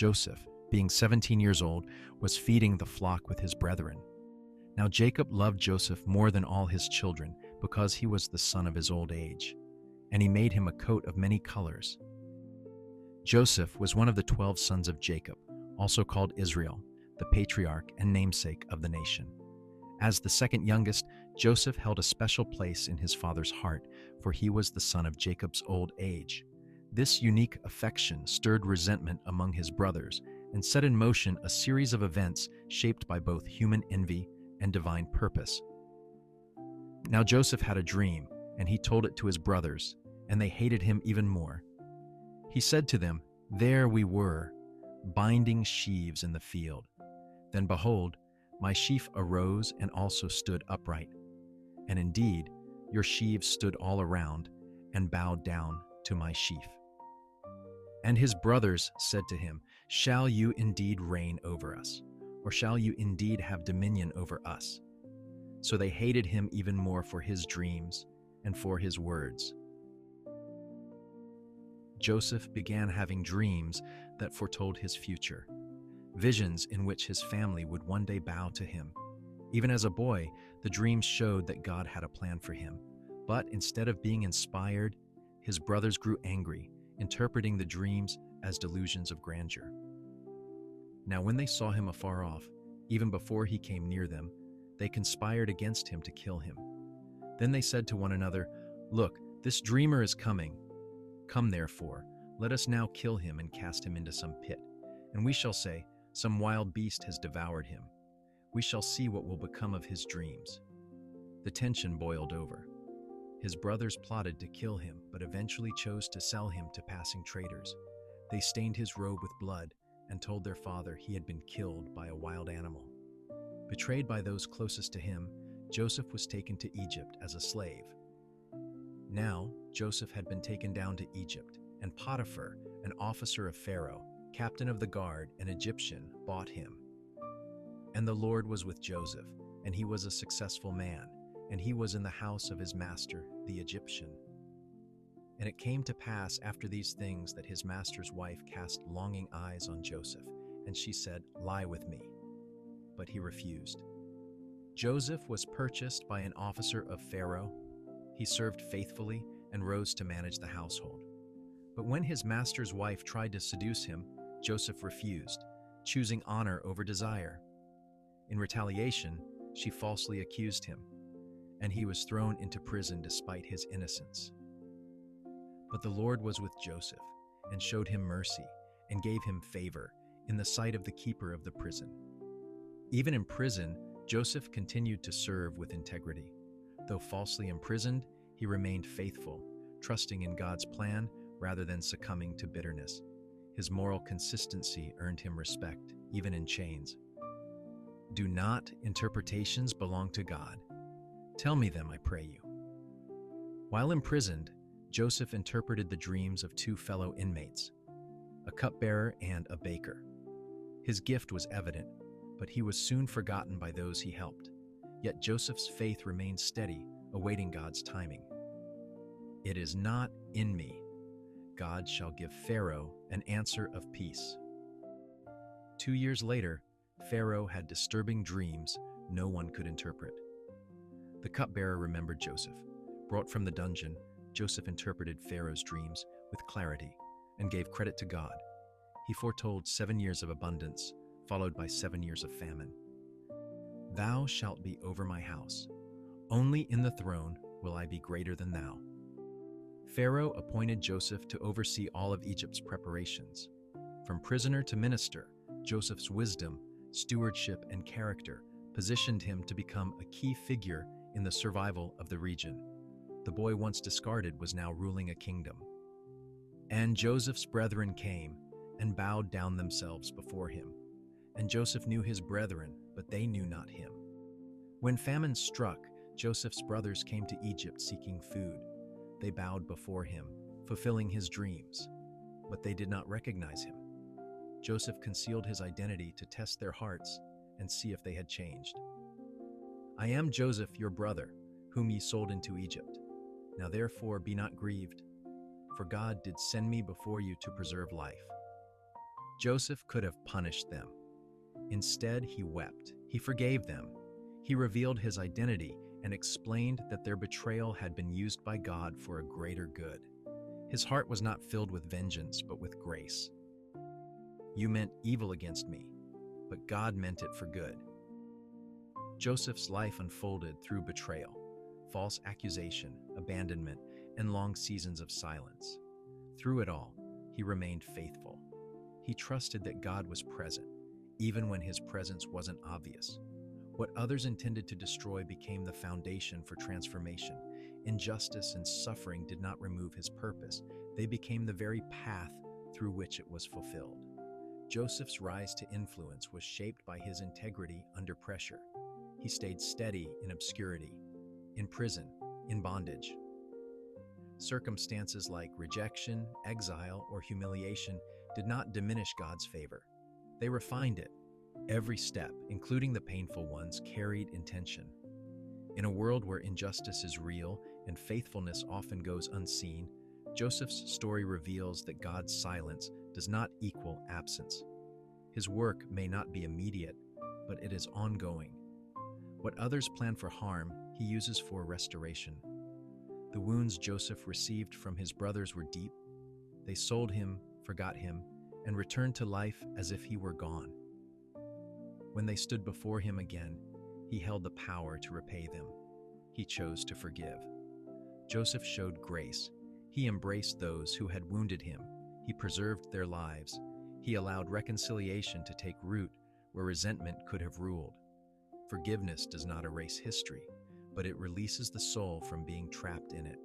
Joseph, being 17 years old, was feeding the flock with his brethren. Now Jacob loved Joseph more than all his children, because he was the son of his old age, and he made him a coat of many colors. Joseph was one of the 12 sons of Jacob, also called Israel, the patriarch and namesake of the nation. As the second youngest, Joseph held a special place in his father's heart, for he was the son of Jacob's old age. This unique affection stirred resentment among his brothers and set in motion a series of events shaped by both human envy and divine purpose. Now Joseph had a dream, and he told it to his brothers, and they hated him even more. He said to them, "There we were, binding sheaves in the field. Then behold, my sheaf arose and also stood upright. And indeed, your sheaves stood all around and bowed down to my sheaf." And his brothers said to him, "Shall you indeed reign over us? Or shall you indeed have dominion over us?" So they hated him even more for his dreams and for his words. Joseph began having dreams that foretold his future, visions in which his family would one day bow to him. Even as a boy, the dreams showed that God had a plan for him. But instead of being inspired, his brothers grew angry, interpreting the dreams as delusions of grandeur. Now when they saw him afar off, even before he came near them, they conspired against him to kill him. Then they said to one another, "Look, this dreamer is coming. Come therefore, let us now kill him and cast him into some pit. And we shall say, 'Some wild beast has devoured him.' We shall see what will become of his dreams." The tension boiled over. His brothers plotted to kill him, but eventually chose to sell him to passing traders. They stained his robe with blood and told their father he had been killed by a wild animal. Betrayed by those closest to him, Joseph was taken to Egypt as a slave. Now, Joseph had been taken down to Egypt, and Potiphar, an officer of Pharaoh, captain of the guard, an Egyptian, bought him. And the Lord was with Joseph, and he was a successful man, and he was in the house of his master, the Egyptian. And it came to pass after these things that his master's wife cast longing eyes on Joseph, and she said, "Lie with me." But he refused. Joseph was purchased by an officer of Pharaoh. He served faithfully and rose to manage the household. But when his master's wife tried to seduce him, Joseph refused, choosing honor over desire. In retaliation, she falsely accused him, and he was thrown into prison despite his innocence. But the Lord was with Joseph and showed him mercy and gave him favor in the sight of the keeper of the prison. Even in prison, Joseph continued to serve with integrity. Though falsely imprisoned, he remained faithful, trusting in God's plan rather than succumbing to bitterness. His moral consistency earned him respect, even in chains. Do not interpretations belong to God? Tell me them, I pray you. While imprisoned, Joseph interpreted the dreams of two fellow inmates, a cupbearer and a baker. His gift was evident, but he was soon forgotten by those he helped. Yet Joseph's faith remained steady, awaiting God's timing. It is not in me. God shall give Pharaoh an answer of peace. 2 years later, Pharaoh had disturbing dreams no one could interpret. The cupbearer remembered Joseph. Brought from the dungeon, Joseph interpreted Pharaoh's dreams with clarity and gave credit to God. He foretold 7 years of abundance, followed by 7 years of famine. Thou shalt be over my house. Only in the throne will I be greater than thou. Pharaoh appointed Joseph to oversee all of Egypt's preparations. From prisoner to minister, Joseph's wisdom, stewardship, and character positioned him to become a key figure in the survival of the region. The boy once discarded was now ruling a kingdom. And Joseph's brethren came and bowed down themselves before him. And Joseph knew his brethren, but they knew not him. When famine struck, Joseph's brothers came to Egypt seeking food. They bowed before him, fulfilling his dreams, but they did not recognize him. Joseph concealed his identity to test their hearts and see if they had changed. I am Joseph, your brother, whom ye sold into Egypt. Now therefore be not grieved, for God did send me before you to preserve life. Joseph could have punished them. Instead, he wept. He forgave them. He revealed his identity and explained that their betrayal had been used by God for a greater good. His heart was not filled with vengeance, but with grace. You meant evil against me, but God meant it for good. Joseph's life unfolded through betrayal, false accusation, abandonment, and long seasons of silence. Through it all, he remained faithful. He trusted that God was present, even when his presence wasn't obvious. What others intended to destroy became the foundation for transformation. Injustice and suffering did not remove his purpose. They became the very path through which it was fulfilled. Joseph's rise to influence was shaped by his integrity under pressure. He stayed steady in obscurity, in prison, in bondage. Circumstances like rejection, exile, or humiliation did not diminish God's favor. They refined it. Every step, including the painful ones, carried intention. In a world where injustice is real and faithfulness often goes unseen, Joseph's story reveals that God's silence does not equal absence. His work may not be immediate, but it is ongoing. What others plan for harm, he uses for restoration. The wounds Joseph received from his brothers were deep. They sold him, forgot him, and returned to life as if he were gone. When they stood before him again, he held the power to repay them. He chose to forgive. Joseph showed grace. He embraced those who had wounded him. He preserved their lives. He allowed reconciliation to take root where resentment could have ruled. Forgiveness does not erase history, but it releases the soul from being trapped in it.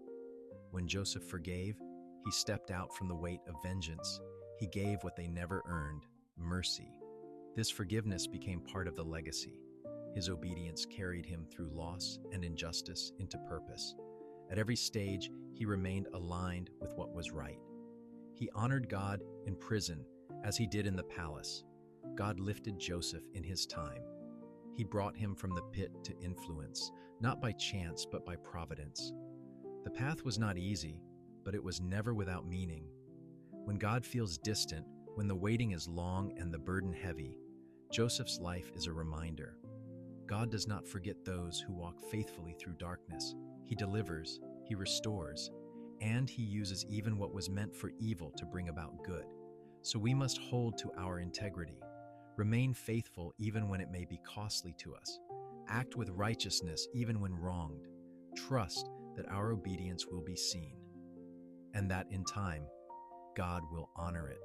When Joseph forgave, he stepped out from the weight of vengeance. He gave what they never earned, mercy. This forgiveness became part of the legacy. His obedience carried him through loss and injustice into purpose. At every stage, he remained aligned with what was right. He honored God in prison as he did in the palace. God lifted Joseph in his time. He brought him from the pit to influence, not by chance, but by providence. The path was not easy, but it was never without meaning. When God feels distant, when the waiting is long and the burden heavy, Joseph's life is a reminder. God does not forget those who walk faithfully through darkness. He delivers, he restores, and he uses even what was meant for evil to bring about good. So we must hold to our integrity. Remain faithful even when it may be costly to us. Act with righteousness even when wronged. Trust that our obedience will be seen, and that in time, God will honor it.